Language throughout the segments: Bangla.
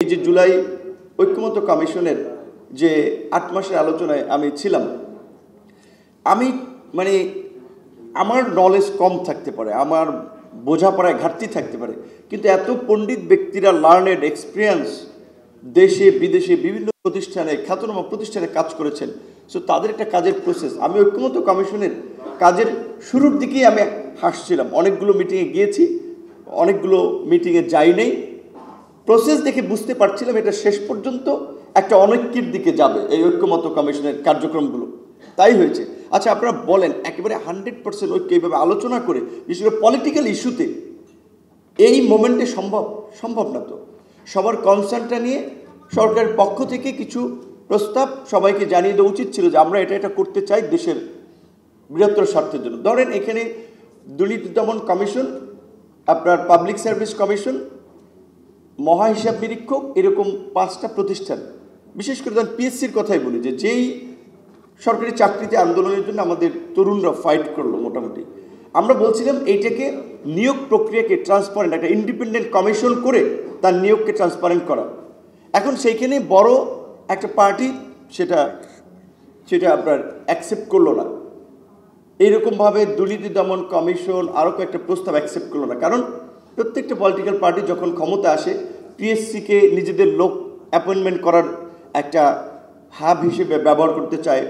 এই যে জুলাই ঐক্যমত্য কমিশনের যে 8 মাসের আলোচনায় আমি ছিলাম, আমি মানে আমার নলেজ কম থাকতে পারে, আমার বোঝাপড়ায় ঘাটতি থাকতে পারে, কিন্তু এত পণ্ডিত ব্যক্তিরা লার্নেড এক্সপিরিয়েন্স দেশে বিদেশে বিভিন্ন প্রতিষ্ঠানে খ্যাতনামা প্রতিষ্ঠানে কাজ করেছেন। সো তাদের একটা কাজের প্রসেস, আমি ঐক্যমত্য কমিশনের কাজের শুরুর দিকেই আমি হাসছিলাম। অনেকগুলো মিটিংয়ে গিয়েছি, অনেকগুলো মিটিংয়ে যাই নাই। প্রসেস দেখে বুঝতে পারছিলাম এটা শেষ পর্যন্ত একটা অনৈক্যের দিকে যাবে এই ঐক্যমত্য কমিশনের কার্যক্রমগুলো। তাই হয়েছে। আচ্ছা, আপনারা বলেন একেবারে 100% ঐক্য এইভাবে আলোচনা করে, বিশেষ করে পলিটিক্যাল ইস্যুতে এই মোমেন্টে সম্ভব না। তো সবার কনসার্নটা নিয়ে সরকারের পক্ষ থেকে কিছু প্রস্তাব সবাইকে জানিয়ে দেওয়া উচিত ছিল যে আমরা এটা করতে চাই দেশের বৃহত্তর স্বার্থের জন্য। ধরেন এখানে দুর্নীতি দমন কমিশন, আপনার পাবলিক সার্ভিস কমিশন, মহা হিসাব নিরীক্ষক, এরকম 5টা প্রতিষ্ঠান। বিশেষ করে ধরেন পিএসসির কথাই বলি, যে যেই সরকারি চাকরিতে আন্দোলনের জন্য আমাদের তরুণরা ফাইট করলো, মোটামুটি আমরা বলছিলাম এইটাকে নিয়োগ প্রক্রিয়াকে ট্রান্সপারেন্ট, একটা ইন্ডিপেন্ডেন্ট কমিশন করে তার নিয়োগকে ট্রান্সপারেন্ট করা। এখন সেইখানে বড় একটা পার্টি সেটা আপনার অ্যাকসেপ্ট করলো না। এইরকমভাবে দুর্নীতি দমন কমিশন আরও কয়েকটা প্রস্তাব অ্যাকসেপ্ট করলো না, কারণ প্রত্যেকটা পলিটিক্যাল পার্টি যখন ক্ষমতা আসে পিএসসিকে নিজেদের লোক অ্যাপয়েন্টমেন্ট করার একটা হাব হিসেবে ব্যবহার করতে চায়।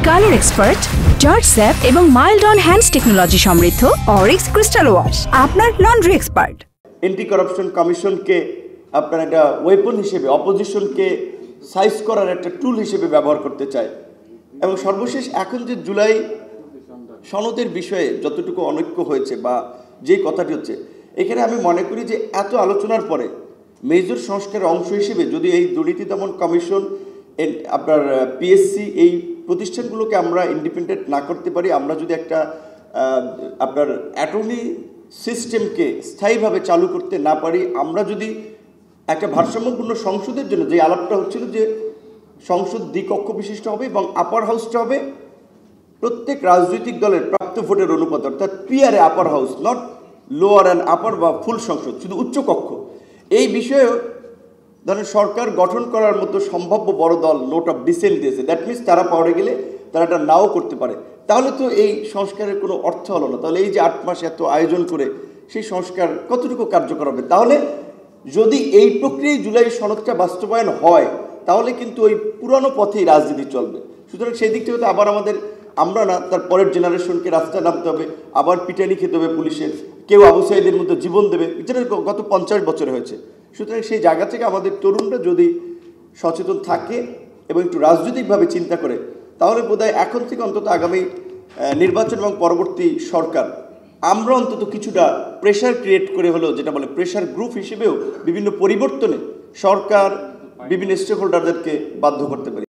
কালার এক্সপার্ট, জর্জ স্যাপ এবং মাইল্ড অন হ্যান্ডস টেকনোলজি সমৃদ্ধ অরিক্স ক্রিস্টাল ওয়াশ আপনার লন্ড্রি এক্সপার্ট। অ্যান্টি করাপশন কমিশনকে আপনার একটা ওয়েপন হিসেবে, অপোজিশনকে সাইজ করার একটা টুল হিসেবে ব্যবহার করতে চায়। এবং সর্বশেষ এখন যে জুলাই সনদের বিষয়ে যতটুকু অনৈক্য হয়েছে বা যে কথাটি হচ্ছে, এখানে আমি মনে করি যে এত আলোচনার পরে মেজর সংস্কারের অংশ হিসেবে যদি এই দুর্নীতি দমন কমিশন, আপনার পিএসসি, এই প্রতিষ্ঠানগুলোকে আমরা ইন্ডিপেন্ডেন্ট না করতে পারি, আমরা যদি একটা আপনার অ্যাটর্নি সিস্টেমকে স্থায়ীভাবে চালু করতে না পারি, আমরা যদি একটা ভারসাম্যপূর্ণ সংসদের জন্য যে আলাপটা হচ্ছিল যে সংসদ দ্বিকক্ষ বিশিষ্ট হবে এবং আপার হাউসটা হবে প্রত্যেক রাজনৈতিক দলের প্রাপ্ত ভোটের অনুপাত, অর্থাৎ PRA upper house, not lower and আপার বা ফুল সংসদ, শুধু উচ্চকক্ষ। এই বিষয়েও ধরেন সরকার গঠন করার মতো সম্ভাব্য বড় দল নোট অফ ডিসেন্ট দিয়েছে। দ্যাট মিনস তারা পাওয়ারে গেলে তারা এটা নাও করতে পারে। তাহলে তো এই সংস্কারের কোনো অর্থ হলো না। তাহলে এই যে 8 মাস এত আয়োজন করে সেই সংস্কার কতটুকু কার্যকর হবে? তাহলে যদি এই প্রক্রিয়ায় জুলাই সনদটা বাস্তবায়ন হয় তাহলে কিন্তু ওই পুরানো পথেই রাজনীতি চলবে। সুতরাং সেই দিক থেকে তো আবার আমরা না, তার পরের জেনারেশনকে রাস্তায় নামতে হবে, আবার পিটানি খেতে হবে পুলিশের, কেউ আবু সাঈদের মধ্যে জীবন দেবে, যেটা গত 50 বছরে হয়েছে। সুতরাং সেই জায়গা থেকে আমাদের তরুণরা যদি সচেতন থাকে এবং একটু রাজনৈতিকভাবে চিন্তা করে, তাহলে বোধহয় এখন থেকে অন্তত আগামী নির্বাচন এবং পরবর্তী সরকার আমরা অন্তত কিছুটা প্রেশার ক্রিয়েট করে হলেও, যেটা বলে প্রেশার গ্রুপ হিসেবেও বিভিন্ন পরিবর্তনে সরকার বিভিন্ন স্টেক হোল্ডারদেরকে বাধ্য করতে পারি।